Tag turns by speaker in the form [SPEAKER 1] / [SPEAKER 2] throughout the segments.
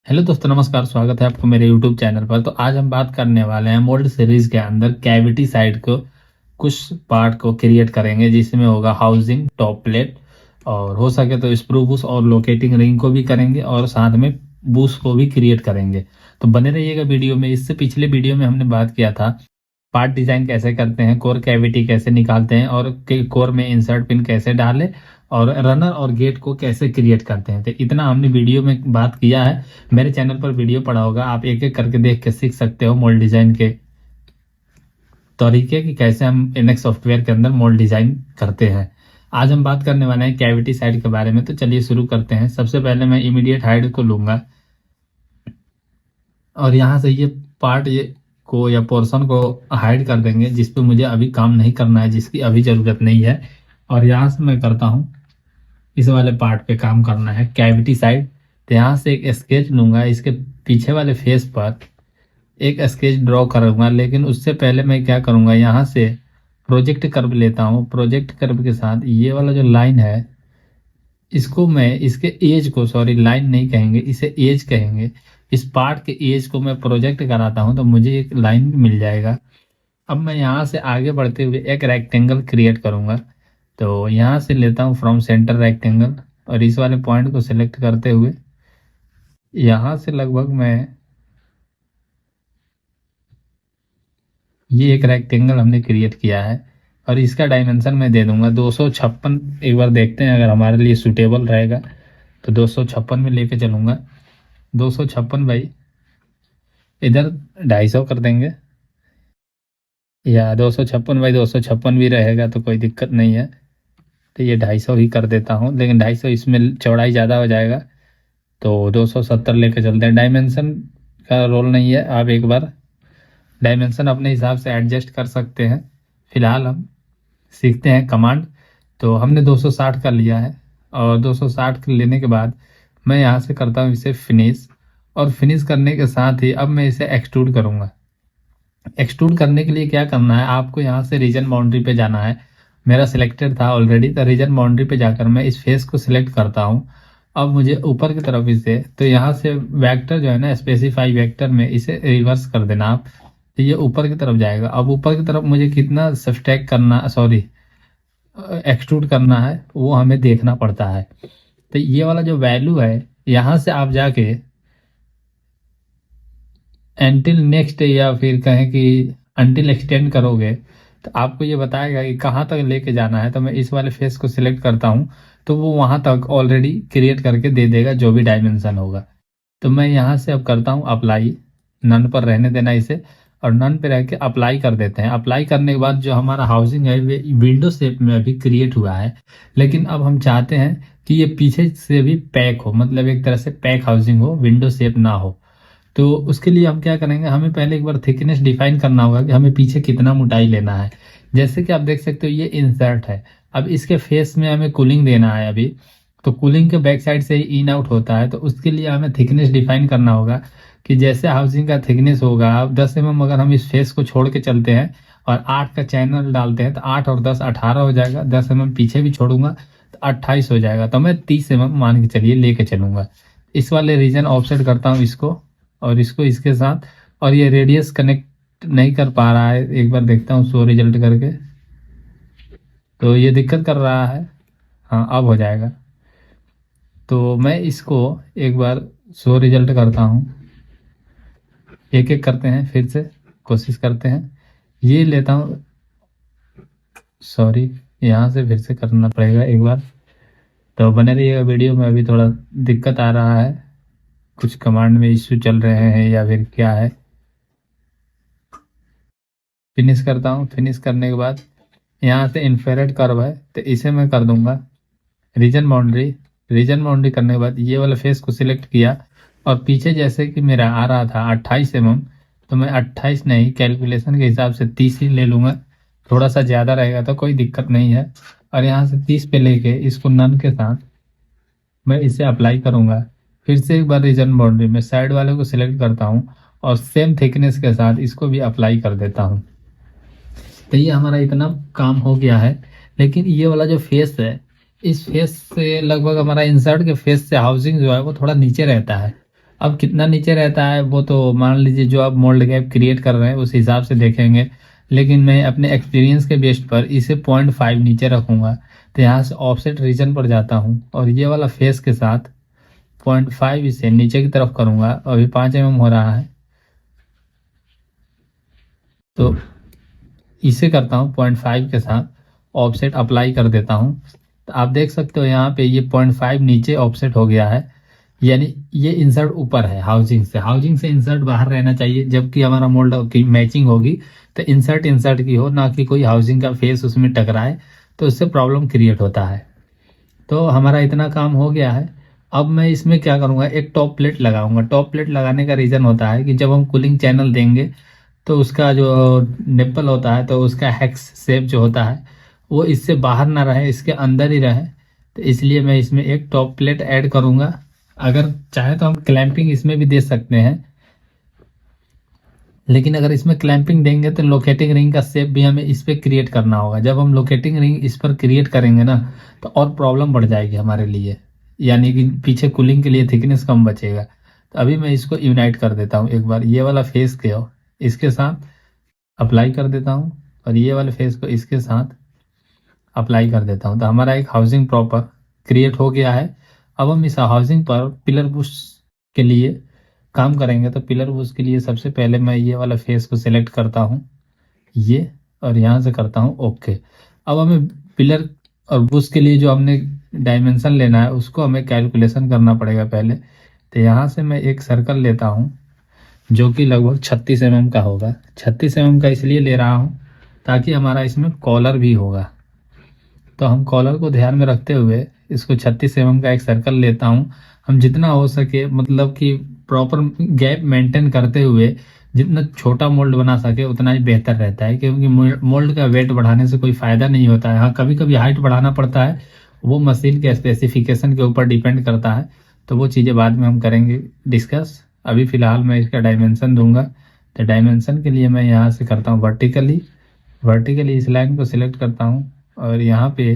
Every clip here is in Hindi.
[SPEAKER 1] हेलो दोस्तों, नमस्कार। स्वागत है आपको मेरे यूट्यूब चैनल पर। तो आज हम बात करने वाले हैं मोल्ड सीरीज के अंदर कैविटी साइड को कुछ पार्ट को क्रिएट करेंगे, जिसमें होगा हाउसिंग, टॉप प्लेट और हो सके तो स्क्रू बुश और लोकेटिंग रिंग को भी करेंगे और साथ में बुश को भी क्रिएट करेंगे। तो बने रहिएगा वीडियो में। इससे पिछले वीडियो में हमने बात किया था पार्ट डिजाइन कैसे करते हैं, कोर कैविटी कैसे निकालते हैं और कोर में इंसर्ट पिन कैसे डालें और रनर और गेट को कैसे क्रिएट करते हैं। तो इतना हमने वीडियो में बात किया है। मेरे चैनल पर वीडियो पड़ा होगा, आप एक एक करके देख के सीख सकते हो मोल्ड डिजाइन के तरीके कि कैसे हम इनएक्स सॉफ्टवेयर के अंदर मोल्ड डिजाइन करते हैं। आज हम बात करने वाले हैं कैविटी साइड के बारे में। तो चलिए शुरू करते हैं। सबसे पहले मैं इमीडिएट हाइड को लूंगा और यहाँ से ये पार्ट ये को या पोर्शन को हाइड कर देंगे जिस पे मुझे अभी काम नहीं करना है, जिसकी अभी ज़रूरत नहीं है। और यहाँ से मैं करता हूँ इस वाले पार्ट पे काम करना है कैविटी साइड। तो यहाँ से एक स्केच लूंगा, इसके पीछे वाले फेस पर एक स्केच ड्रॉ करूंगा। लेकिन उससे पहले मैं क्या करूंगा, यहाँ से प्रोजेक्ट कर्व लेता हूँ। प्रोजेक्ट कर्व के साथ ये वाला जो लाइन है इसको मैं इसके एज को, सॉरी लाइन नहीं कहेंगे, इसे एज कहेंगे। इस पार्ट के एज को मैं प्रोजेक्ट कराता हूँ तो मुझे एक लाइन मिल जाएगा। अब मैं यहाँ से आगे बढ़ते हुए एक रेक्टेंगल क्रिएट करूंगा। तो यहाँ से लेता हूँ फ्रॉम सेंटर रेक्टेंगल और इस वाले पॉइंट को सिलेक्ट करते हुए यहाँ से लगभग मैं ये एक रेक्टेंगल हमने क्रिएट किया है और इसका डायमेंशन मैं दे दूंगा 256। एक बार देखते हैं अगर हमारे लिए सूटेबल रहेगा तो 256 में लेके चलूंगा। 256 भाई इधर 250 कर देंगे, या 256 बाई 256 भी रहेगा तो कोई दिक्कत नहीं है। तो ये 250 ही कर देता हूँ, लेकिन 250 इसमें चौड़ाई ज़्यादा हो जाएगा तो 270 लेके चलते हैं। डायमेंशन का रोल नहीं है, आप एक बार डायमेंशन अपने हिसाब से एडजस्ट कर सकते हैं। फिलहाल हम सीखते हैं कमांड। तो हमने 260 कर लिया है और 260 कर लेने के बाद मैं यहाँ से करता हूँ इसे फिनिश। और फिनिश करने के साथ ही अब मैं इसे एक्सट्रूड करूँगा। एक्सट्रूड करने के लिए क्या करना है, आपको यहाँ से रीजन बाउंड्री पे जाना है। मेरा सिलेक्टेड था ऑलरेडी, तो रीजन बाउंड्री पे जाकर मैं इस फेस को सिलेक्ट करता हूँ। अब मुझे ऊपर की तरफ इसे, तो यहाँ से वेक्टर जो है ना, स्पेसिफाई वेक्टर में इसे रिवर्स कर देना आप, तो ये ऊपर की तरफ जाएगा। अब ऊपर की तरफ मुझे कितना सब्सट्रैक्ट करना, सॉरी एक्सट्रूड करना है वो हमें देखना पड़ता है। तो ये वाला जो वैल्यू है यहाँ से आप जाके एंटिल नेक्स्ट या फिर कहें कि अंटिल एक्सटेंड करोगे तो आपको ये बताएगा कि कहाँ तक लेके जाना है। तो मैं इस वाले फेस को सिलेक्ट करता हूँ तो वो वहाँ तक ऑलरेडी क्रिएट करके दे देगा जो भी डायमेंशन होगा। तो मैं यहाँ से अब करता हूँ अप्लाई, नन पर रहने देना इसे, और नन पे रह के अप्लाई कर देते हैं। अप्लाई करने के बाद जो हमारा हाउसिंग है वे विंडो शेप में अभी क्रिएट हुआ है, लेकिन अब हम चाहते हैं कि ये पीछे से भी पैक हो, मतलब एक तरह से पैक हाउसिंग हो, विंडो शेप ना हो। तो उसके लिए हम क्या करेंगे, हमें पहले एक बार थिकनेस डिफाइन करना होगा कि हमें पीछे कितना मोटाई लेना है। जैसे कि आप देख सकते हो ये इंसर्ट है, अब इसके फेस में हमें कूलिंग देना है अभी। तो कूलिंग के बैक साइड से ही इन आउट होता है, तो उसके लिए हमें थिकनेस डिफाइन करना होगा कि जैसे हाउसिंग का थिकनेस होगा, अब 10 mm अगर हम इस फेस को छोड़ के चलते हैं और 8 का चैनल डालते हैं तो 8 और 10 18 हो जाएगा। 10 mm पीछे भी छोड़ूंगा तो 28 हो जाएगा। तो मैं 30 mm मान के चलिए लेके चलूंगा। इस वाले रीजन ऑफसेट करता हूँ इसको और इसको इसके साथ, और ये रेडियस कनेक्ट नहीं कर पा रहा है, एक बार देखता हूँ शो रिजल्ट करके। तो ये दिक्कत कर रहा है, हाँ अब हो जाएगा। तो मैं इसको एक बार शो रिजल्ट करता हूँ, एक एक करते हैं, फिर से कोशिश करते हैं। ये लेता हूँ, सॉरी यहाँ से फिर से करना पड़ेगा एक बार। तो बने रहिएगा वीडियो में, अभी थोड़ा दिक्कत आ रहा है, कुछ कमांड में इश्यू चल रहे हैं या फिर क्या है। फिनिश करता हूँ। फिनिश करने के बाद यहाँ से इन्फ्रारेड कर्व है तो इसे मैं कर दूंगा रीजन बाउंड्री। रीजन बाउंड्री करने के बाद ये वाला फेस को सिलेक्ट किया और पीछे जैसे कि मेरा आ रहा था 28 mm, तो मैं 28 नहीं, कैलकुलेशन के हिसाब से 30 ही ले लूँगा। थोड़ा सा ज़्यादा रहेगा तो कोई दिक्कत नहीं है। और यहाँ से 30 पे लेके इसको नन के साथ मैं इसे अप्लाई करूँगा। फिर से एक बार रीजन बाउंड्री में साइड वाले को सिलेक्ट करता हूँ और सेम थिकनेस के साथ इसको भी अप्लाई कर देता हूँ। तो ये हमारा इतना काम हो गया है। लेकिन ये वाला जो फेस है, इस फेस से लगभग हमारा इंसर्ट के फेस से हाउसिंग जो है वो थोड़ा नीचे रहता है। अब कितना नीचे रहता है वो तो मान लीजिए जो आप मोल्ड गैप क्रिएट कर रहे हैं उस हिसाब से देखेंगे, लेकिन मैं अपने एक्सपीरियंस के बेस पर इसे 0.5 नीचे रखूंगा। तो यहाँ से ऑफसेट रीजन पर जाता हूँ और ये वाला फेस के साथ 0.5 इसे नीचे की तरफ करूंगा। अभी 5 mm हो रहा है तो इसे करता हूँ 0.5 के साथ ऑफसेट अप्लाई कर देता हूँ। तो आप देख सकते हो यहाँ पे ये 0.5 नीचे ऑफसेट हो गया है, यानी ये इंसर्ट ऊपर है हाउसिंग से इंसर्ट बाहर रहना चाहिए। जबकि हमारा मोल्ड की मैचिंग होगी तो इंसर्ट इंसर्ट की हो, ना कि कोई हाउसिंग का फेस उसमें टकराए, तो उससे प्रॉब्लम क्रिएट होता है। तो हमारा इतना काम हो गया है। अब मैं इसमें क्या करूँगा, एक टॉप प्लेट लगाऊंगा। टॉप प्लेट लगाने का रीज़न होता है कि जब हम कूलिंग चैनल देंगे तो उसका जो निप्पल होता है तो उसका हेक्स शेप जो होता है वो इससे बाहर ना रहे, इसके अंदर ही रहे। तो इसलिए मैं इसमें एक टॉप प्लेट ऐड करूँगा। अगर चाहे तो हम क्लैंपिंग इसमें भी दे सकते हैं, लेकिन अगर इसमें क्लैंपिंग देंगे तो लोकेटिंग रिंग का शेप भी हमें इस पर क्रिएट करना होगा। जब हम लोकेटिंग रिंग इस पर क्रिएट करेंगे ना तो और प्रॉब्लम बढ़ जाएगी हमारे लिए, यानी कि पीछे कूलिंग के लिए थिकनेस कम बचेगा। तो अभी मैं इसको यूनाइट कर देता हूँ एक बार, ये वाला फेस के इसके साथ अप्लाई कर देता हूँ और ये वाले फेस को इसके साथ अप्लाई कर देता हूँ। तो हमारा एक हाउसिंग प्रॉपर क्रिएट हो गया है। अब हम इस हाउसिंग पर पिलर बुश के लिए काम करेंगे। तो पिलर बुश के लिए सबसे पहले मैं ये वाला फेस को सिलेक्ट करता हूँ, ये, और यहाँ से करता हूँ ओके। अब हमें पिलर और बुश के लिए जो हमने डायमेंशन लेना है उसको हमें कैलकुलेशन करना पड़ेगा पहले। तो यहाँ से मैं एक सर्कल लेता हूँ जो कि लगभग 36 mm का होगा। 36 mm का इसलिए ले रहा हूँ ताकि हमारा इसमें कॉलर भी होगा। तो हम कॉलर को ध्यान में रखते हुए इसको 36 mm का एक सर्कल लेता हूँ। हम जितना हो सके मतलब कि प्रॉपर गैप मेंटेन करते हुए जितना छोटा मोल्ड बना सके उतना ही बेहतर रहता है, क्योंकि मोल्ड का वेट बढ़ाने से कोई फ़ायदा नहीं होता है। हाँ, कभी कभी हाइट बढ़ाना पड़ता है, वो मशीन के स्पेसिफिकेशन के ऊपर डिपेंड करता है। तो वो चीज़ें बाद में हम करेंगे डिस्कस। अभी फ़िलहाल मैं इसका डायमेंशन दूंगा। तो डायमेंशन के लिए मैं यहाँ से करता हूँ वर्टिकली इस लाइन को सिलेक्ट करता हूँ और यहाँ पे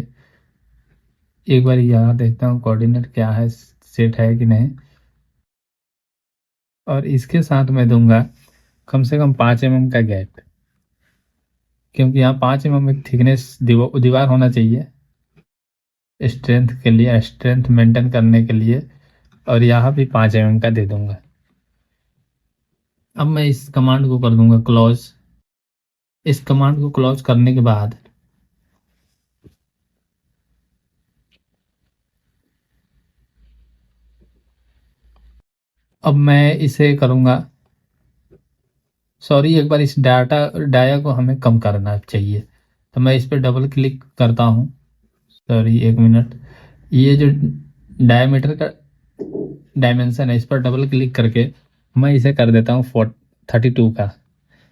[SPEAKER 1] एक बार यहाँ देखता हूँ कोऑर्डिनेट क्या है, सेट है कि नहीं। और इसके साथ मैं दूंगा कम से कम 5 mm का गैप, क्योंकि यहाँ 5 mm एक थिकनेस दीवार होना चाहिए स्ट्रेंथ के लिए, स्ट्रेंथ मेंटेन करने के लिए। और यहाँ भी 5 mm का दे दूंगा। अब मैं इस कमांड को कर दूंगा क्लोज। इस कमांड को क्लोज करने के बाद अब मैं इसे करूंगा, सॉरी, एक बार इस डाया को हमें कम करना चाहिए। तो मैं इस पर डबल क्लिक करता हूँ, सॉरी 1 मिनट, ये जो डायमीटर का डायमेंशन है इस पर डबल क्लिक करके मैं इसे कर देता हूँ 32 का,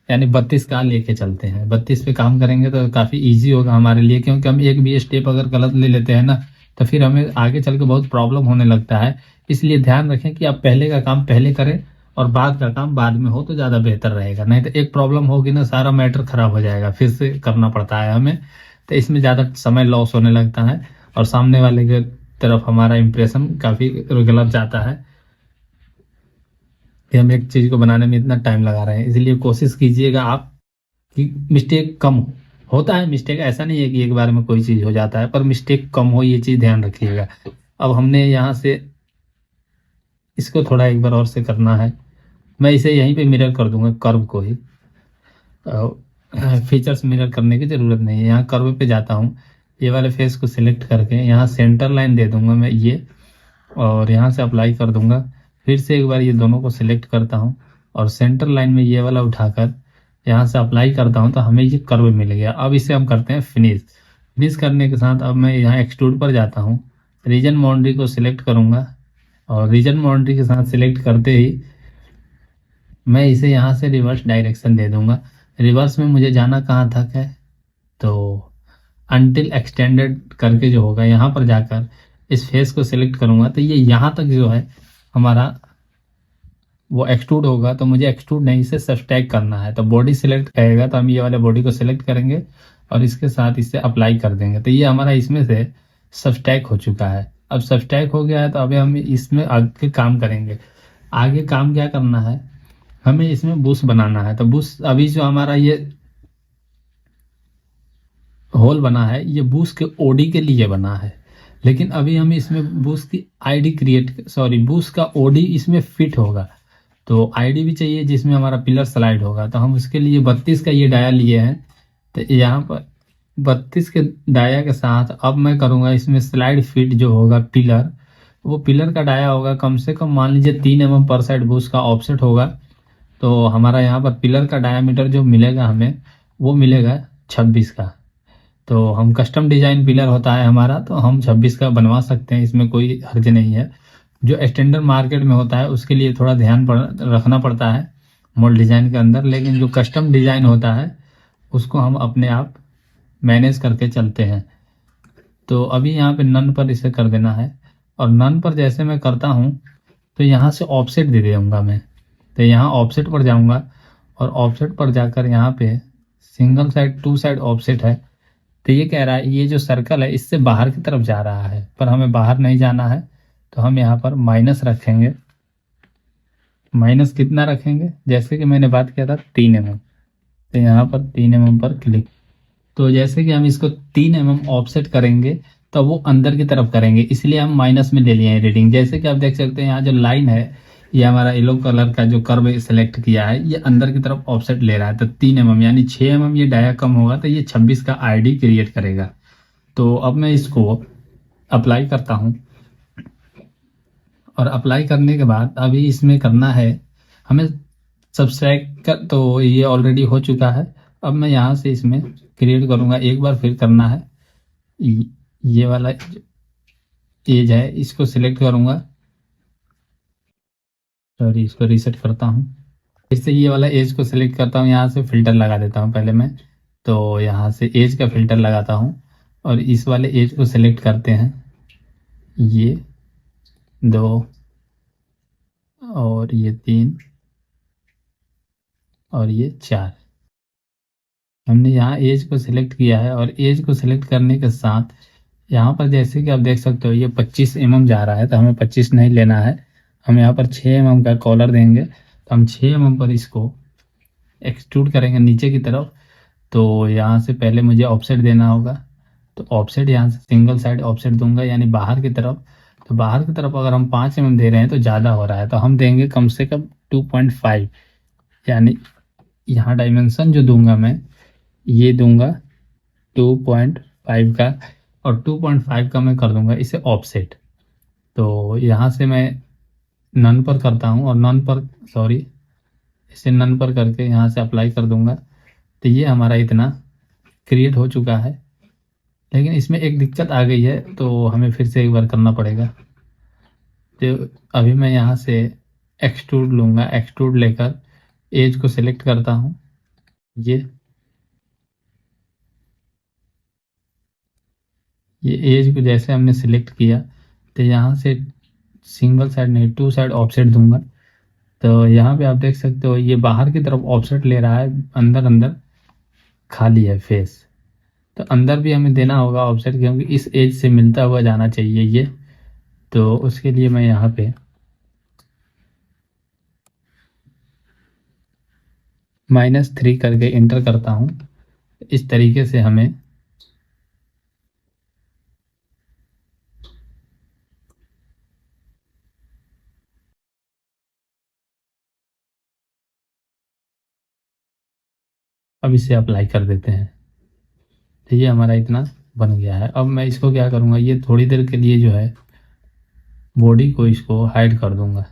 [SPEAKER 1] यानी 32 का लेके चलते हैं। 32 पे काम करेंगे तो काफ़ी इजी होगा हमारे लिए, क्योंकि हम एक भी स्टेप अगर गलत ले लेते हैं ना तो फिर हमें आगे चल के बहुत प्रॉब्लम होने लगता है। इसलिए ध्यान रखें कि आप पहले का काम पहले करें और बाद का काम बाद में हो तो ज़्यादा बेहतर रहेगा। नहीं तो एक प्रॉब्लम होगी ना, सारा मैटर खराब हो जाएगा, फिर से करना पड़ता है हमें। तो इसमें ज़्यादा समय लॉस होने लगता है और सामने वाले के तरफ हमारा इंप्रेशन काफ़ी गलत जाता है कि हम एक चीज़ को बनाने में इतना टाइम लगा रहे हैं। इसलिए कोशिश कीजिएगा आप कि मिस्टेक कम हो। होता है मिस्टेक, ऐसा नहीं है कि एक बार में कोई चीज़ हो जाता है, पर मिस्टेक कम हो ये चीज़ ध्यान रखिएगा। अब हमने यहाँ से इसको थोड़ा एक बार और से करना है। मैं इसे यहीं पे मिरर कर दूंगा, कर्व को ही। फीचर्स मिरर करने की ज़रूरत नहीं है। यहाँ कर्व पे जाता हूँ, ये वाले फेस को सिलेक्ट करके यहाँ सेंटर लाइन दे दूंगा मैं ये, और यहाँ से अप्लाई कर दूंगा। फिर से एक बार ये दोनों को सिलेक्ट करता हूँ और सेंटर लाइन में ये वाला उठाकर यहाँ से अप्लाई करता हूँ तो हमें ये कर्व मिल गया। अब इसे हम करते हैं फिनिश करने के साथ अब मैं यहाँ एक्सट्रूड पर जाता हूँ, रीजन बाउंड्री को सिलेक्ट करूँगा और रीजन बाउंड्री के साथ सिलेक्ट करते ही मैं इसे यहाँ से रिवर्स डायरेक्शन दे दूंगा। रिवर्स में मुझे जाना कहाँ तक है, तो अनटिल एक्सटेंडेड करके जो होगा यहाँ पर जाकर इस फेस को सिलेक्ट करूँगा तो ये यहाँ तक जो है हमारा वो एक्सट्रूड होगा। तो मुझे एक्सट्रूड नहीं से सब्सट्रैक्ट करना है, तो बॉडी सिलेक्ट करेगा तो हम ये वाले बॉडी को सिलेक्ट करेंगे और इसके साथ इसे अप्लाई कर देंगे। तो ये हमारा इसमें से सब्सट्रैक्ट हो चुका है। अब सब्सट्रैक्ट हो गया है तो अभी हम इसमें आगे काम करेंगे। आगे काम क्या करना है, हमें इसमें बुश बनाना है। तो बुश अभी जो हमारा ये होल बना है ये बुश के ओडी के लिए बना है, लेकिन अभी हम इसमें बुश की आईडी क्रिएट सॉरी बुश का ओडी इसमें फिट होगा। तो आईडी भी चाहिए जिसमें हमारा पिलर स्लाइड होगा, तो हम उसके लिए 32 का ये डाया लिए हैं। तो यहाँ पर 32 के डाया के साथ अब मैं करूँगा इसमें स्लाइड फिट जो होगा पिलर, वो पिलर का डाया होगा कम से कम मान लीजिए 3 mm पर साइड बुश का ऑफसेट होगा। तो हमारा यहाँ पर पिलर का डायामीटर जो मिलेगा हमें वो मिलेगा 26 का। तो हम कस्टम डिजाइन पिलर होता है हमारा, तो हम 26 का बनवा सकते हैं, इसमें कोई हर्ज नहीं है। जो स्टैंडर्ड मार्केट में होता है उसके लिए थोड़ा रखना पड़ता है मोल्ड डिजाइन के अंदर, लेकिन जो कस्टम डिजाइन होता है उसको हम अपने आप मैनेज करके चलते हैं। तो अभी यहाँ पे नन पर इसे कर देना है, और नन पर जैसे मैं करता हूँ तो यहाँ से ऑफसेट दे दूंगा मैं। तो यहाँ ऑफसेट पर जाऊँगा और ऑफसेट पर जाकर यहाँ पे सिंगल साइड 2 साइड ऑफसेट है। तो ये कह रहा है ये जो सर्कल है इससे बाहर की तरफ जा रहा है, पर हमें बाहर नहीं जाना है। तो हम यहाँ पर माइनस रखेंगे। माइनस कितना रखेंगे, जैसे कि मैंने बात किया था 3 mm। तो यहाँ पर 3 mm पर क्लिक। तो जैसे कि हम इसको 3 mm ऑफसेट करेंगे तो वो अंदर की तरफ करेंगे, इसलिए हम माइनस में ले लिए हैं रीडिंग। जैसे कि आप देख सकते हैं यहाँ जो लाइन है ये हमारा येलो कलर का जो कर्व सेलेक्ट किया है ये अंदर की तरफ ऑफसेट ले रहा है। तो 3 mm यानी 6 mm ये डाया कम होगा तो ये 26 का आईडी क्रिएट करेगा। तो अब मैं इसको अप्लाई करता हूँ, और अप्लाई करने के बाद अभी इसमें करना है हमें सब्सट्रैक्ट कर। तो ये ऑलरेडी हो चुका है। अब मैं यहाँ से इसमें क्रिएट करूँगा, एक बार फिर करना है। ये वाला एज है इसको सिलेक्ट करूँगा, सॉरी इसको रीसेट करता हूँ। इससे ये वाला एज को सिलेक्ट करता हूँ, यहाँ से फिल्टर लगा देता हूँ पहले मैं। तो यहाँ से एज का फिल्टर लगाता हूँ और इस वाले एज को सिलेक्ट करते हैं, ये 2 और ये 3 और ये 4। हमने यहाँ एज को सिलेक्ट किया है, और एज को सिलेक्ट करने के साथ यहाँ पर जैसे कि आप देख सकते हो ये 25 mm जा रहा है, तो हमें 25 नहीं लेना है। हम यहाँ पर 6 mm का कॉलर देंगे। तो हम 6 mm पर इसको एक्सट्रूड करेंगे नीचे की तरफ। तो यहाँ से पहले मुझे ऑफसेट देना होगा। तो ऑफसेट यहाँ से सिंगल साइड ऑफसेट दूंगा यानी बाहर की तरफ। तो बाहर की तरफ अगर हम 5 mm दे रहे हैं तो ज़्यादा हो रहा है, तो हम देंगे कम से कम 2.5। यानी यहाँ डायमेंशन जो दूंगा मैं ये दूंगा 2.5 का, और 2.5 का मैं कर दूंगा इसे ऑफसेट। तो यहाँ से मैं नन पर करता हूँ, और नन पर सॉरी इसे नन पर करके यहाँ से अप्लाई कर दूंगा। तो ये हमारा इतना क्रिएट हो चुका है, लेकिन इसमें एक दिक्कत आ गई है तो हमें फिर से एक बार करना पड़ेगा। तो अभी मैं यहाँ से एक्सट्रूड लूँगा, एक्सट्रूड लेकर एज को सिलेक्ट करता हूँ। ये एज को जैसे हमने सिलेक्ट किया तो यहाँ से सिंगल साइड नहीं 2 साइड ऑफसेट दूंगा। तो यहाँ पे आप देख सकते हो ये बाहर की तरफ ऑफसेट ले रहा है, अंदर अंदर खाली है फेस। तो अंदर भी हमें देना होगा ऑफसेट, क्योंकि इस एज से मिलता हुआ जाना चाहिए ये। तो उसके लिए मैं यहाँ पे -3 करके इंटर करता हूँ। इस तरीके से हमें अब इसे अप्लाई कर देते हैं। तो ये हमारा इतना बन गया है। अब मैं इसको क्या करूँगा, ये थोड़ी देर के लिए जो है बॉडी को इसको हाइड कर दूंगा।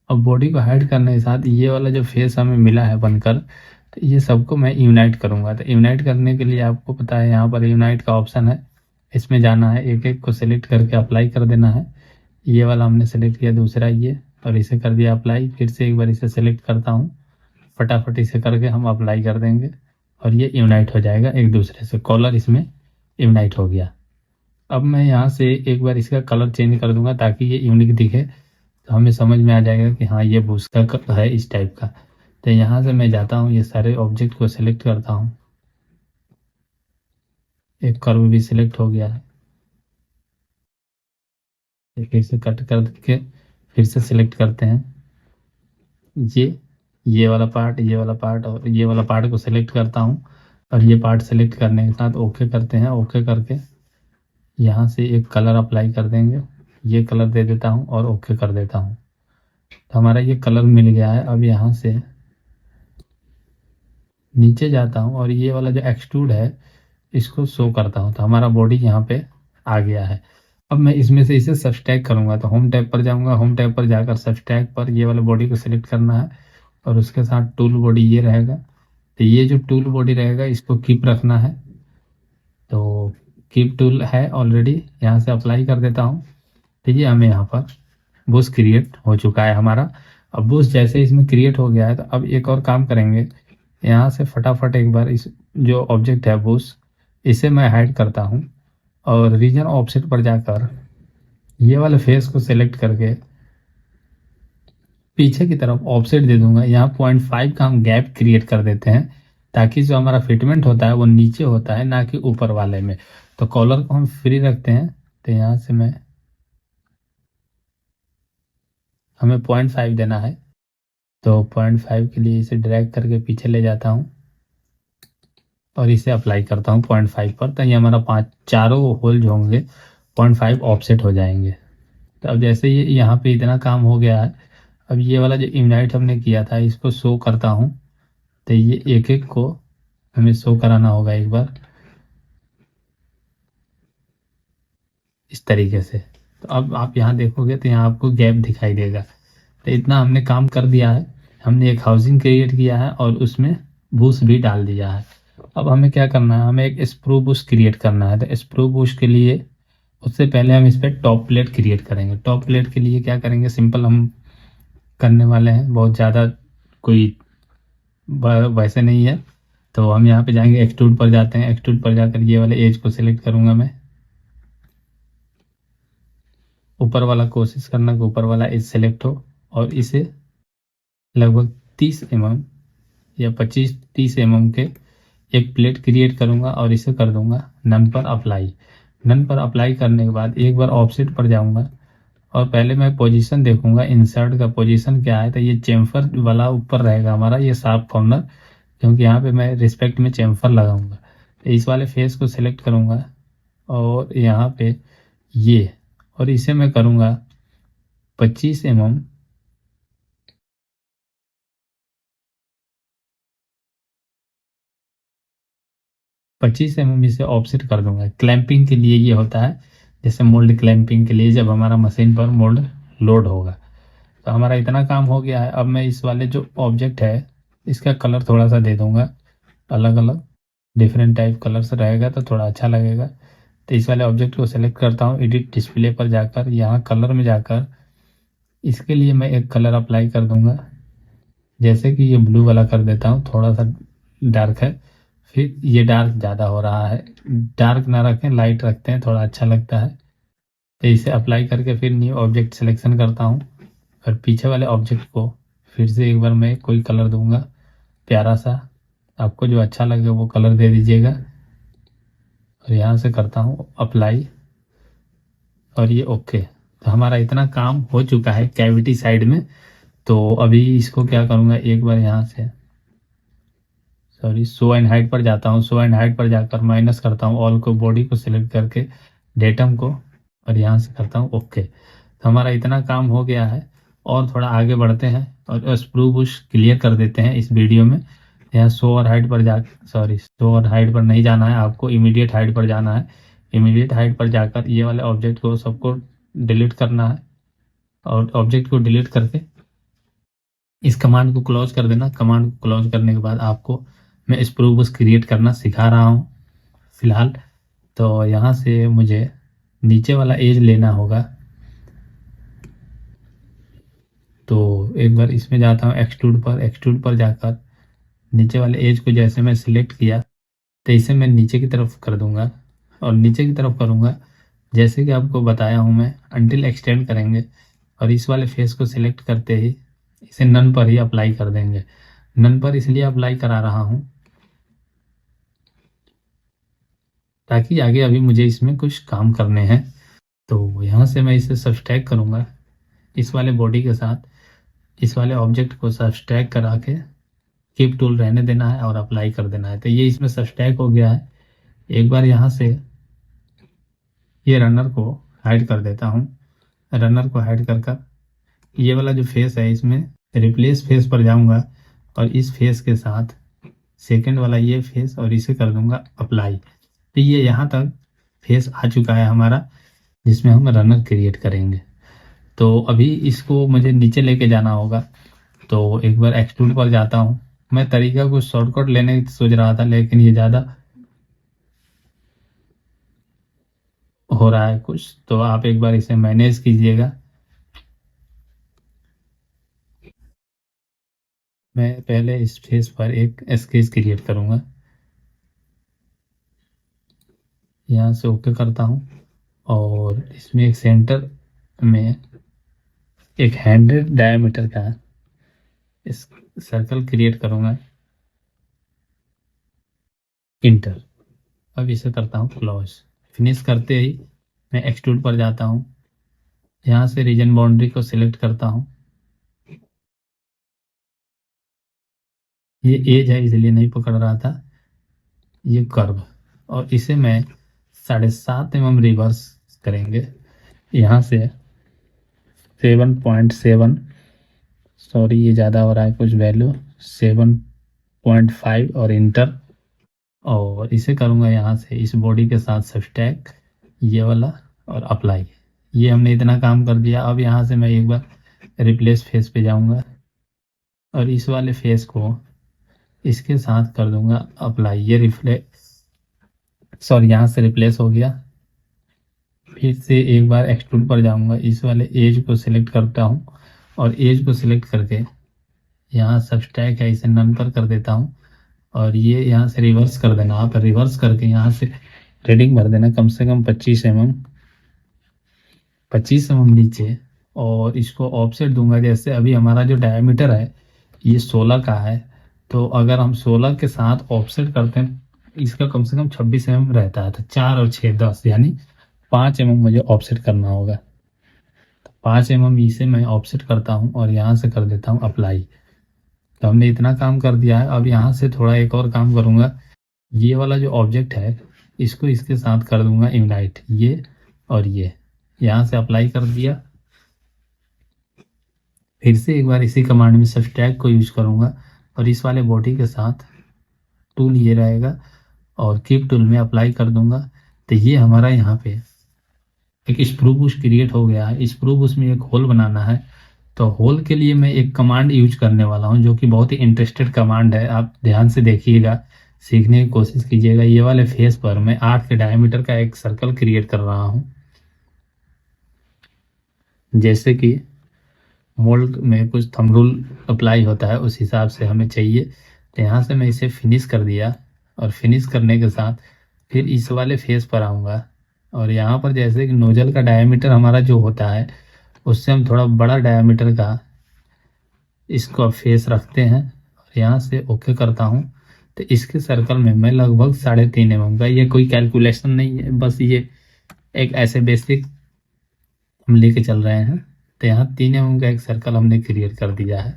[SPEAKER 1] अब बॉडी को हाइड करने के साथ ये वाला जो फेस हमें मिला है बनकर, तो ये सबको मैं यूनाइट करूँगा। तो यूनाइट करने के लिए आपको पता है यहाँ पर यूनाइट का ऑप्शन है, इसमें जाना है, एक एक को सिलेक्ट करके अप्लाई कर देना है। ये वाला हमने सेलेक्ट किया, दूसरा ये, और इसे कर दिया अप्लाई। फिर से एक बार इसे सेलेक्ट करता हूँ, फटाफट इसे करके हम अप्लाई कर देंगे और ये यूनाइट हो जाएगा एक दूसरे से। कॉलर इसमें यूनाइट हो गया। अब मैं यहाँ से एक बार इसका कलर चेंज कर दूंगा ताकि ये यूनिक दिखे, तो हमें समझ में आ जाएगा कि हाँ ये बुश का है इस टाइप का। तो यहाँ से मैं जाता हूँ, ये सारे ऑब्जेक्ट को सिलेक्ट करता हूँ, एक कर्व भी सिलेक्ट हो गया है। फिर से कट करके फिर से सिलेक्ट करते हैं ये वाला पार्ट, ये वाला पार्ट और ये वाला पार्ट को सिलेक्ट करता हूँ। और ये पार्ट सेलेक्ट करने के साथ ओके करते हैं। ओके करके यहाँ से एक कलर अप्लाई कर देंगे, ये कलर दे देता हूँ और ओके कर देता हूँ। तो हमारा ये कलर मिल गया है। अब यहाँ से नीचे जाता हूँ और ये वाला जो एक्सट्रूड है इसको शो करता हूँ। तो हमारा बॉडी यहाँ पे आ गया है। अब मैं इसमें से इसे सब्सट्रैक्ट करूँगा। तो होम टैब पर जाऊँगा, होम टैब पर जाकर सब्सट्रैक्ट पर ये वाला बॉडी को सिलेक्ट करना है और उसके साथ टूल बॉडी ये रहेगा। तो ये जो टूल बॉडी रहेगा इसको कीप रखना है। तो कीप टूल है ऑलरेडी, यहाँ से अप्लाई कर देता हूँ। ठीक है, हमें यहाँ पर बुश क्रिएट हो चुका है हमारा। अब बुश जैसे इसमें क्रिएट हो गया है तो अब एक और काम करेंगे, यहाँ से फटाफट एक बार इस जो ऑब्जेक्ट है बुश, इसे मैं हाइड करता हूँ और रीजन ऑफसेट पर जाकर ये वाले फेस को सिलेक्ट करके पीछे की तरफ ऑफसेट दे दूंगा। यहाँ 0.5 का हम गैप क्रिएट कर देते हैं ताकि जो हमारा फिटमेंट होता है वो नीचे होता है, ना कि ऊपर वाले में। तो कॉलर को हम फ्री रखते हैं। तो यहाँ से हमें 0.5 देना है। तो 0.5 के लिए इसे ड्रैग करके पीछे ले जाता हूँ और इसे अप्लाई करता हूँ 0.5 पर। तो ये हमारा चारों होल जो होंगे 0.5 ऑफसेट हो जाएंगे। तो अब जैसे ये यहाँ पे इतना काम हो गया है, अब ये वाला जो इग्नाइट हमने किया था इसको शो करता हूँ। तो ये एक एक को हमें शो कराना होगा एक बार इस तरीके से। तो अब आप यहाँ देखोगे तो यहाँ आपको गैप दिखाई देगा। तो इतना हमने काम कर दिया है। हमने एक हाउसिंग क्रिएट किया है और उसमें बूस्ट भी डाल दिया है। अब हमें क्या करना है, हमें एक स्प्रू बूस्ट क्रिएट करना है। तो स्प्रू बूस्ट के लिए उससे पहले हम इस पर टॉप प्लेट क्रिएट करेंगे। टॉप प्लेट के लिए क्या करेंगे, सिंपल हम करने वाले हैं, बहुत ज़्यादा कोई वैसे नहीं है। तो हम यहाँ पे जाएंगे, एक्सट्रूड पर जाते हैं। एक्सट्रूड पर जाकर ये वाले एज को सिलेक्ट करूँगा मैं। ऊपर वाला कोशिश करना कि ऊपर वाला एज सेलेक्ट हो और इसे लगभग 30 mm या 25-30 mm के एक प्लेट क्रिएट करूँगा और इसे कर दूंगा नन पर अप्लाई। नन पर अप्लाई करने के बाद एक बार ऑफसेट पर जाऊँगा और पहले मैं पोजीशन देखूंगा, इंसर्ट का पोजीशन क्या है। तो ये चेम्फर वाला ऊपर रहेगा हमारा, ये शार्प कॉर्नर, क्योंकि यहाँ पे मैं रिस्पेक्ट में चेम्फर लगाऊंगा। तो इस वाले फेस को सिलेक्ट करूंगा और यहाँ पे ये, और इसे मैं करूंगा 25 mm 25 mm इसे ऑफसेट कर दूंगा। क्लैंपिंग के लिए ये होता है, जैसे मोल्ड क्लैंपिंग के लिए जब हमारा मशीन पर मोल्ड लोड होगा। तो हमारा इतना काम हो गया है। अब मैं इस वाले जो ऑब्जेक्ट है इसका कलर थोड़ा सा दे दूंगा, अलग अलग डिफरेंट टाइप कलर्स रहेगा तो थोड़ा अच्छा लगेगा। तो इस वाले ऑब्जेक्ट को सेलेक्ट करता हूँ, एडिट डिस्प्ले पर जाकर यहाँ कलर में जाकर इसके लिए मैं एक कलर अप्लाई कर दूंगा। जैसे कि ये ब्लू वाला कर देता हूँ, थोड़ा सा डार्क है। फिर ये डार्क ज़्यादा हो रहा है, डार्क ना रखें, लाइट रखते हैं, थोड़ा अच्छा लगता है। तो इसे अप्लाई करके फिर न्यू ऑब्जेक्ट सिलेक्शन करता हूँ और पीछे वाले ऑब्जेक्ट को फिर से एक बार मैं कोई कलर दूंगा प्यारा सा। आपको जो अच्छा लगे वो कलर दे दीजिएगा और यहाँ से करता हूँ अप्लाई और ये ओके। तो हमारा इतना काम हो चुका है कैविटी साइड में। तो अभी इसको क्या करूँगा, एक बार यहाँ से शो एंड हाइड पर जाता हूँ। शो एंड हाइड पर जाकर माइनस करता हूँ ऑल को, बॉडी को सिलेक्ट करके डेटम को, और यहाँ से करता हूँ ओके। तो हमारा इतना काम हो गया है। और थोड़ा आगे बढ़ते हैं और स्प्रू बुश क्लियर कर देते हैं इस वीडियो में। यहाँ शो और हाइड पर शो और हाइड पर नहीं जाना है आपको, इमीडिएट हाइड पर जाना है। इमीडिएट हाइड पर जाकर ये वाले ऑब्जेक्ट को सबको डिलीट करना है और ऑब्जेक्ट को डिलीट करके इस कमांड को क्लोज कर देना। कमांड को क्लोज करने के बाद आपको मैं स्प्रू बुश क्रिएट करना सिखा रहा हूँ फिलहाल। तो यहाँ से मुझे नीचे वाला एज लेना होगा। तो एक बार इसमें जाता हूँ एक्सट्रूड पर जाकर नीचे वाले एज को जैसे मैं सिलेक्ट किया तो इसे मैं नीचे की तरफ कर दूंगा और नीचे की तरफ करूँगा जैसे कि आपको बताया हूँ मैं, अंटिल एक्सटेंड करेंगे और इस वाले फेस को सिलेक्ट करते ही इसे नन पर ही अप्लाई कर देंगे। नन पर इसलिए अप्लाई करा रहा हूँ ताकि आगे अभी मुझे इसमें कुछ काम करने हैं। तो यहाँ से मैं इसे सब्सट्रैक्ट करूँगा इस वाले बॉडी के साथ, इस वाले ऑब्जेक्ट को सब्सट्रैक्ट करा के कीप टूल रहने देना है और अप्लाई कर देना है। तो ये इसमें सब्सट्रैक्ट हो गया है। एक बार यहाँ से ये रनर को हाइड कर देता हूँ। रनर को हाइड कर कर ये वाला जो फेस है इसमें रिप्लेस फेस पर जाऊंगा और इस फेस के साथ सेकंड वाला ये फेस और इसे कर दूंगा अप्लाई। तो ये यहाँ तक फेस आ चुका है हमारा, जिसमें हम रनर क्रिएट करेंगे। तो अभी इसको मुझे नीचे लेके जाना होगा। तो एक बार एक्सट्रूड पर जाता हूँ। मैं तरीका कुछ शॉर्टकट लेने की सोच रहा था, लेकिन ये ज़्यादा हो रहा है कुछ, तो आप एक बार इसे मैनेज कीजिएगा। मैं पहले इस फेस पर एक स्केच क्रिएट करूँगा। यहाँ से ओके करता हूँ और इसमें एक सेंटर में एक 100 डायमीटर का इस सर्कल क्रिएट करूँगा। इंटर। अब इसे करता हूँ क्लोज। फिनिश करते ही मैं एक्सट्रूड पर जाता हूँ। यहाँ से रीजन बाउंड्री को सिलेक्ट करता हूँ। ये एज है इसलिए नहीं पकड़ रहा था, ये कर्व, और इसे मैं 7.5 mm रिवर्स करेंगे। यहाँ से 7.7, सॉरी ये ज़्यादा हो रहा है कुछ वैल्यू, 7.5 और इंटर। और इसे करूँगा यहाँ से इस बॉडी के साथ सब्सट्रैक्ट ये वाला और अप्लाई। ये हमने इतना काम कर दिया। अब यहाँ से मैं एक बार रिप्लेस फेस पे जाऊँगा और इस वाले फेस को इसके साथ कर दूंगा अप्लाई। ये यहाँ से रिप्लेस हो गया। फिर से एक बार एक्सट्रूड पर जाऊंगा, इस वाले एज को सिलेक्ट करता हूँ और एज को सिलेक्ट करके यहाँ सब्सट्रैक्ट है इसे नन पर कर देता हूँ और ये यहाँ से रिवर्स कर देना। आप रिवर्स करके यहाँ से रीडिंग भर देना कम से कम 25 mm नीचे, और इसको ऑफसेट दूंगा। जैसे अभी हमारा जो डायमीटर है ये 16 का है, तो अगर हम 16 के साथ ऑफसेट करते हैं इसका कम से कम 26 mm रहता है। तो 4 और 6 10, यानी 5 mm मुझे ऑफसेट करना होगा। तो 5 mm इसे मैं ऑफसेट करता हूँ और यहाँ से कर देता हूँ अप्लाई। तो हमने इतना काम कर दिया है। अब यहाँ से थोड़ा एक और काम करूँगा। ये वाला जो ऑब्जेक्ट है इसको इसके साथ कर दूंगा इनलाइट, ये और ये यहाँ से अप्लाई कर दिया। फिर से एक बार इसी कमांड में सब्सट्रैक्ट को यूज करूँगा और इस वाले बॉडी के साथ टूल ये रहेगा और कीप टूल में अप्लाई कर दूंगा। तो ये हमारा यहाँ पे एक स्क्रू बुश क्रिएट हो गया है। स्क्रू बुश में एक होल बनाना है, तो होल के लिए मैं एक कमांड यूज करने वाला हूँ जो कि बहुत ही इंटरेस्टेड कमांड है। आप ध्यान से देखिएगा, सीखने की कोशिश कीजिएगा। ये वाले फेस पर मैं 8 के डायमीटर का एक सर्कल क्रिएट कर रहा हूँ। जैसे कि मोल्ड में कुछ थंब रूल अप्लाई होता है उस हिसाब से हमें चाहिए। तो यहाँ से मैं इसे फिनिश कर दिया और फिनिश करने के साथ फिर इस वाले फेस पर आऊँगा और यहाँ पर जैसे कि नोजल का डायमीटर हमारा जो होता है उससे हम थोड़ा बड़ा डायमीटर का इसको अब फेस रखते हैं और यहाँ से ओके करता हूँ। तो इसके सर्कल में मैं लगभग 3.5 mm का, ये कोई कैलकुलेशन नहीं है, बस ये एक ऐसे बेसिक हम लेके चल रहे हैं। तो यहाँ 3 mm का एक सर्कल हमने क्रिएट कर दिया है।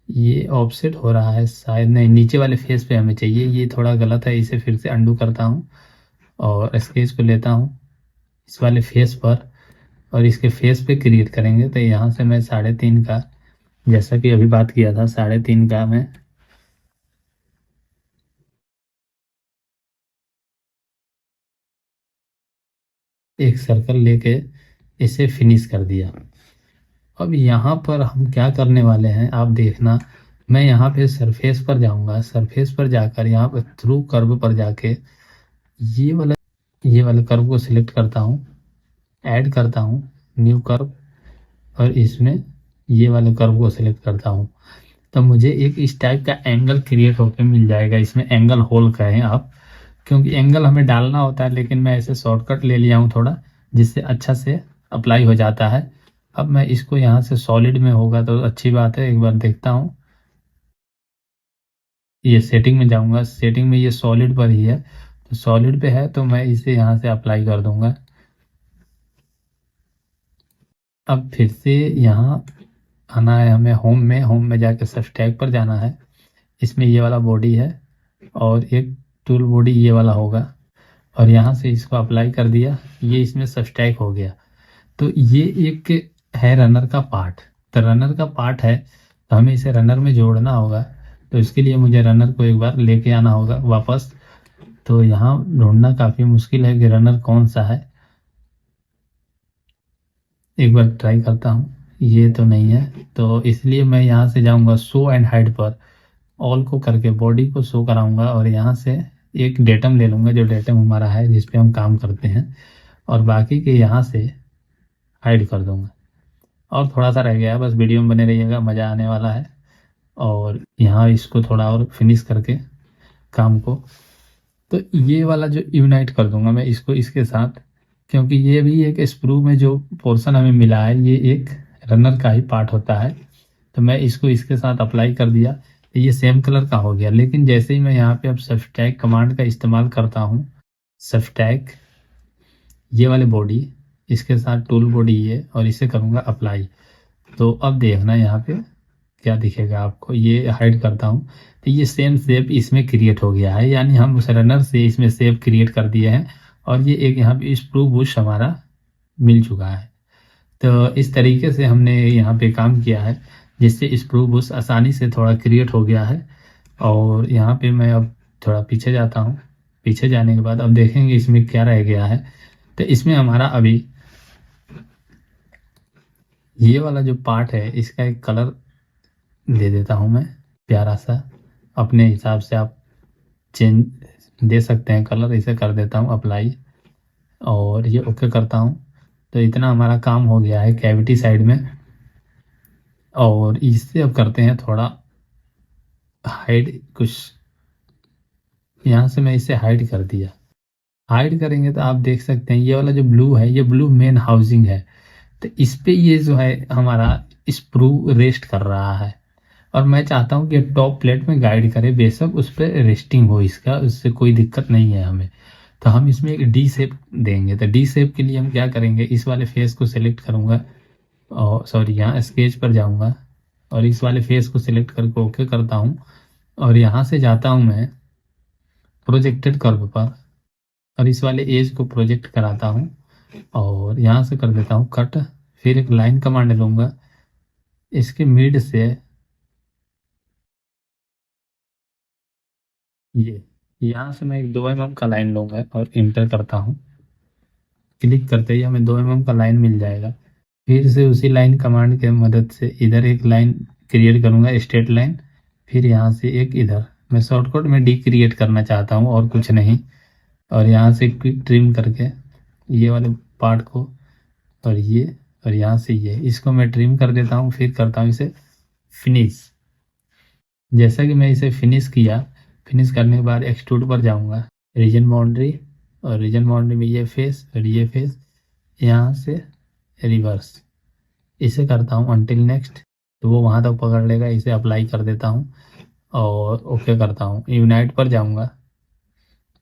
[SPEAKER 1] ये ऑफसेट हो रहा है शायद, नहीं नीचे वाले फेस पे हमें चाहिए, ये थोड़ा गलत है। इसे फिर से अंडू करता हूँ और स्केच को लेता हूँ इस वाले फेस पर और इसके फेस पे क्रिएट करेंगे। तो यहाँ से मैं 3.5 का, जैसा कि अभी बात किया था 3.5 का मैं एक सर्कल लेके इसे फिनिश कर दिया। अब यहाँ पर हम क्या करने वाले हैं आप देखना। मैं यहाँ पे सरफेस पर जाऊंगा, सरफेस पर जाकर यहाँ पर थ्रू कर्व पर जाके ये वाला कर्व को सिलेक्ट करता हूँ, ऐड करता हूँ न्यू कर्व और इसमें ये वाले कर्व को सिलेक्ट करता हूँ। तो मुझे एक इस टाइप का एंगल क्रिएट होकर मिल जाएगा। इसमें एंगल होल कहें आप, क्योंकि एंगल हमें डालना होता है, लेकिन मैं ऐसे शॉर्टकट ले लिया हूँ थोड़ा, जिससे अच्छा से अप्लाई हो जाता है। अब मैं इसको यहाँ से सॉलिड में होगा तो अच्छी बात है, एक बार देखता हूँ। ये सेटिंग में जाऊँगा, सेटिंग में ये सॉलिड पर ही है, तो सॉलिड पे है तो मैं इसे यहाँ से अप्लाई कर दूँगा। अब फिर से यहाँ आना है हमें होम में जाके सबस्ट्रैक पर जाना है। इसमें ये वाला बॉडी है और एक टूल बॉडी ये वाला होगा और यहाँ से इसको अप्लाई कर दिया, ये इसमें सबस्ट्रैक हो गया। तो ये एक है रनर का पार्ट। तो रनर का पार्ट है तो हमें इसे रनर में जोड़ना होगा। तो इसके लिए मुझे रनर को एक बार लेके आना होगा वापस। तो यहाँ ढूंढना काफ़ी मुश्किल है कि रनर कौन सा है। एक बार ट्राई करता हूँ, ये तो नहीं है। तो इसलिए मैं यहाँ से जाऊँगा शो एंड हाइड पर, ऑल को करके बॉडी को शो कराऊंगा और यहाँ से एक डेटम ले लूँगा जो डेटम हमारा है जिस पे हम काम करते हैं, और बाकी के यहाँ से हाइड कर दूंगा। और थोड़ा सा रह गया है, बस वीडियो में बने रहिएगा, मज़ा आने वाला है। और यहाँ इसको थोड़ा और फिनिश करके काम को, तो ये वाला जो यूनाइट कर दूंगा मैं इसको इसके साथ, क्योंकि ये भी एक स्क्रू में जो पोर्शन हमें मिला है ये एक रनर का ही पार्ट होता है। तो मैं इसको इसके साथ अप्लाई कर दिया तो ये सेम कलर का हो गया। लेकिन जैसे ही मैं यहाँ पे अब सबस्ट्रैक कमांड का इस्तेमाल करता हूँ, सबस्ट्रैक ये वाले बॉडी इसके साथ टूल बॉडी ये, और इसे करूँगा अप्लाई। तो अब देखना यहाँ पे क्या दिखेगा आपको, ये हाइड करता हूँ तो ये सेम शेप इसमें क्रिएट हो गया है, यानी हम उस रनर से इसमें शेप क्रिएट कर दिए हैं और ये एक यहाँ पे स्क्रू बुश हमारा मिल चुका है। तो इस तरीके से हमने यहाँ पे काम किया है जिससे स्क्रू बुश आसानी से थोड़ा क्रिएट हो गया है। और यहाँ पे मैं अब थोड़ा पीछे जाता हूँ। पीछे जाने के बाद अब देखेंगे इसमें क्या रह गया है। तो इसमें हमारा अभी ये वाला जो पार्ट है इसका एक कलर दे देता हूँ मैं प्यारा सा, अपने हिसाब से आप चेंज दे सकते हैं कलर। इसे कर देता हूँ अप्लाई और ये ओके करता हूँ। तो इतना हमारा काम हो गया है कैविटी साइड में। और इससे अब करते हैं थोड़ा हाइड कुछ, यहाँ से मैं इसे हाइड कर दिया। हाइड करेंगे तो आप देख सकते हैं ये वाला जो ब्लू है ये ब्लू मेन हाउसिंग है। तो इस पे ये जो है हमारा स्क्रू रेस्ट कर रहा है और मैं चाहता हूँ कि टॉप प्लेट में गाइड करे, बेशक उस पर रेस्टिंग हो इसका, उससे कोई दिक्कत नहीं है हमें। तो हम इसमें एक डी शेप देंगे। तो डी शेप के लिए हम क्या करेंगे, इस वाले फेस को सिलेक्ट करूँगा और सॉरी यहाँ स्केच पर जाऊँगा और इस वाले फेस को सिलेक्ट करके ओके करता हूँ और यहाँ से जाता हूँ मैं प्रोजेक्टेड कर्व पर और इस वाले एज को प्रोजेक्ट कराता हूँ और यहाँ से कर देता हूँ कट। फिर एक लाइन कमांड लूँगा, इसके मिड से ये यहाँ से मैं एक 2 mm का लाइन लूँगा और इंटर करता हूँ। क्लिक करते ही हमें 2 mm का लाइन मिल जाएगा। फिर से उसी लाइन कमांड के मदद से इधर एक लाइन क्रिएट करूँगा स्ट्रेट लाइन, फिर यहाँ से एक इधर मैं शॉर्टकट में डी क्रिएट करना चाहता हूँ और कुछ नहीं। और यहाँ से क्विक ट्रिम करके ये वाले पार्ट को और ये और यहाँ से ये इसको मैं ट्रिम कर देता हूँ। फिर करता हूँ इसे फिनिश। जैसा कि मैं इसे फिनिश किया, फिनिश करने के बाद एक्सट्रूड पर जाऊँगा, रीजन बाउंड्री और रीजन बाउंड्री में ये फेस और ये फेस, यहाँ से रिवर्स इसे करता हूँ अनटिल नेक्स्ट। तो वो वहाँ तक पकड़ लेगा, इसे अप्लाई कर देता हूँ और ओके करता हूँ। यूनाइट पर जाऊँगा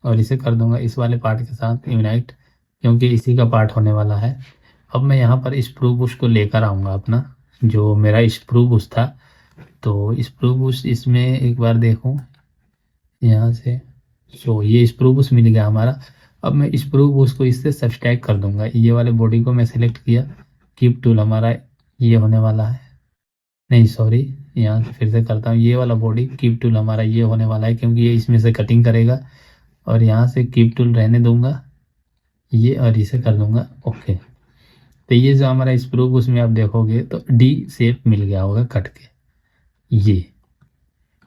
[SPEAKER 1] और इसे कर दूंगा इस वाले पार्ट के साथ यूनाइट, क्योंकि इसी का पार्ट होने वाला है। अब मैं यहाँ पर स्क्रू बुश को लेकर आऊँगा, अपना जो मेरा स्क्रू बुश था। तो स्क्रू बुश इसमें एक बार देखूँ यहाँ से, सो ये स्क्रू बुश मिल गया हमारा। अब मैं स्क्रू बुश को इससे सबस्ट्रैक्ट कर दूंगा। ये वाले बॉडी को मैं सेलेक्ट किया, कीप टूल हमारा ये होने वाला है, नहीं सॉरी यहाँ से फिर से करता हूँ। ये वाला बॉडी कीप टूल हमारा ये होने वाला है क्योंकि ये इसमें से कटिंग करेगा और यहाँ से कीप टूल रहने दूंगा ये और इसे कर दूंगा ओके। तो ये जो हमारा स्क्रू उसमें आप देखोगे तो डी शेप मिल गया होगा कट के। ये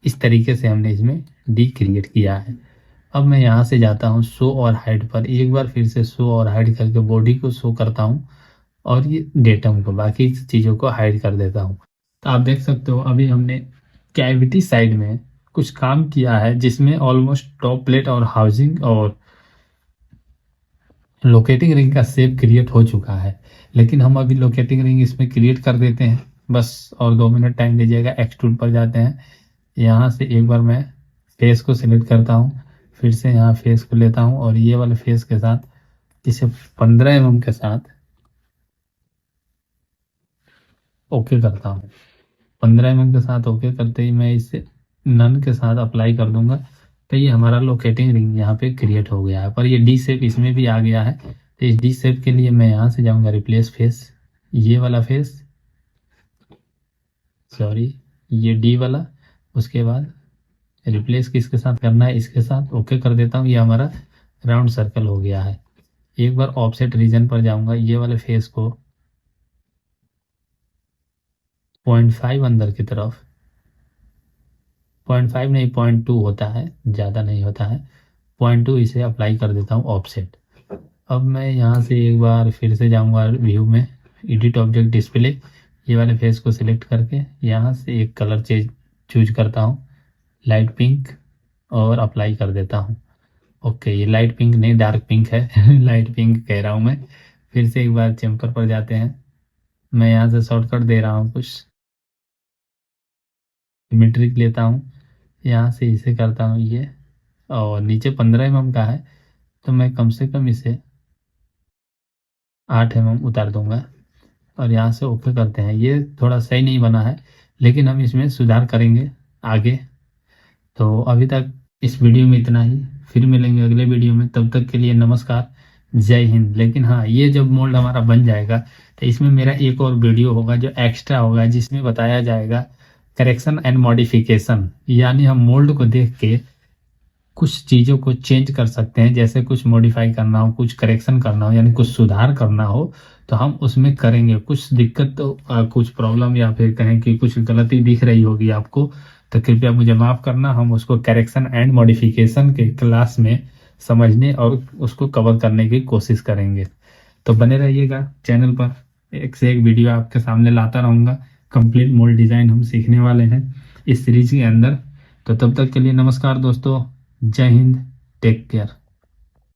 [SPEAKER 1] इस तरीके से हमने इसमें डी क्रिएट किया है। अब मैं यहाँ से जाता हूँ शो और हाइड पर, एक बार फिर से शो और हाइड करके बॉडी को शो करता हूँ और ये डेटम को, बाकी चीज़ों को हाइड कर देता हूँ। तो आप देख सकते हो अभी हमने कैविटी साइड में कुछ काम किया है जिसमें ऑलमोस्ट टॉप प्लेट और हाउसिंग और लोकेटिंग रिंग का शेप क्रिएट हो चुका है। लेकिन हम अभी लोकेटिंग रिंग इसमें क्रिएट कर देते हैं बस, और 2 मिनट टाइम लीजिएगा। एक्सट्रूड पर जाते हैं, यहाँ से एक बार मैं फेस को सिलेक्ट करता हूँ, फिर से यहाँ फेस को लेता हूँ और ये वाले फेस के साथ इसे 15 mm के साथ ओके करता हूँ। 15 mm के साथ ओके करते ही मैं इसे नन के साथ अप्लाई कर दूंगा, तो ये हमारा लोकेटिंग रिंग यहाँ पे क्रिएट हो गया है। पर ये डी शेप इसमें भी आ गया है, तो इस डी शेप के लिए मैं यहाँ से जाऊँगा रिप्लेस फेस, ये वाला फेस, सॉरी ये डी वाला, उसके बाद रिप्लेस किसके साथ करना है, इसके साथ ओके कर देता हूँ। ये हमारा राउंड सर्कल हो गया है। एक बार ऑफसेट रीजन पर जाऊँगा, ये वाले फेस को 0.5 अंदर की तरफ, 0.5 नहीं 0.2 होता है, ज़्यादा नहीं होता है, 0.2 इसे अप्लाई कर देता हूँ ऑफसेट। अब मैं यहाँ से एक बार फिर से जाऊँगा व्यू में, एडिट ऑब्जेक्ट डिस्प्ले, ये वाले फेस को सिलेक्ट करके यहाँ से एक कलर चूज करता हूँ, लाइट पिंक, और अप्लाई कर देता हूँ। ओके, ये लाइट पिंक नहीं डार्क पिंक है लाइट पिंक कह रहा हूँ मैं। फिर से एक बार चैम्पर पर जाते हैं, मैं यहाँ से शॉर्टकट दे रहा हूँ, कुछ सिमेट्रिक लेता हूँ, यहाँ से इसे करता हूँ ये, और नीचे 15 mm का है तो मैं कम से कम इसे 8 mm उतार दूंगा, और यहाँ से ओके करते हैं। ये थोड़ा सही नहीं बना है, लेकिन हम इसमें सुधार करेंगे आगे। तो अभी तक इस वीडियो में इतना ही, फिर मिलेंगे अगले वीडियो में, तब तक के लिए नमस्कार, जय हिंद। लेकिन हाँ, ये जब मोल्ड हमारा बन जाएगा तो इसमें मेरा एक और वीडियो होगा जो एक्स्ट्रा होगा, जिसमें बताया जाएगा करेक्शन एंड मॉडिफिकेशन, यानी हम मोल्ड को देख के कुछ चीज़ों को चेंज कर सकते हैं, जैसे कुछ मॉडिफाई करना हो, कुछ करेक्शन करना हो, यानी कुछ सुधार करना हो तो हम उसमें करेंगे। कुछ दिक्कत तो कुछ प्रॉब्लम या फिर कहें कि कुछ गलती दिख रही होगी आपको, तो कृपया मुझे माफ़ करना, हम उसको करेक्शन एंड मॉडिफिकेशन के क्लास में समझने और उसको कवर करने की कोशिश करेंगे। तो बने रहिएगा चैनल पर, एक से एक वीडियो आपके सामने लाता रहूँगा। कंप्लीट मोल्ड डिज़ाइन हम सीखने वाले हैं इस सीरीज के अंदर। तो तब तक के लिए नमस्कार दोस्तों, जय हिंद, टेक केयर।